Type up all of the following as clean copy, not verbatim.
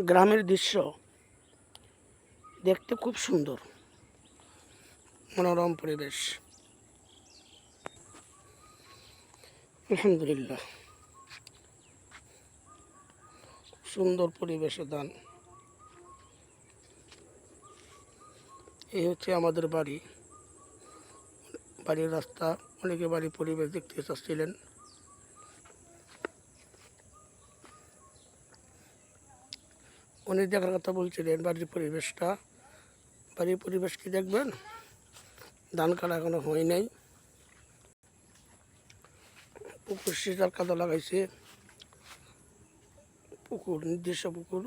গ্রামের দৃশ্য দেখতে খুব সুন্দর, মনোরম পরিবেশ। আলহামদুলিল্লাহ, সুন্দর পরিবেশে দান। এই হচ্ছে আমাদের বাড়ির রাস্তা। অনেকে বাড়ির পরিবেশ দেখতে চাচ্ছিলেন। অনেক দেখার কথা বলছিলেন বাড়ির পরিবেশ কি দেখবেন? ধান কাটা এখনো হয় নাই। পুকুর সিঁচার কাদা লাগাইছে, নিজস্ব পুকুর,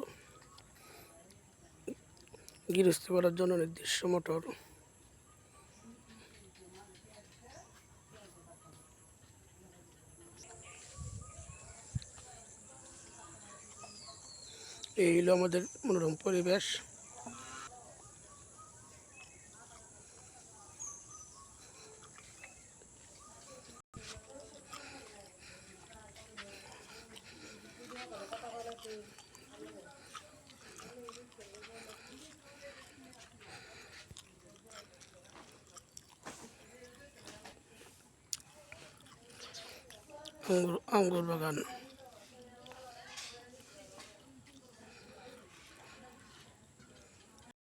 গৃহস্থী করার জন্য নিজস্ব মোটর। এই হলো আমাদের মনোরম পরিবেশ। আঙ্গুর বাগান।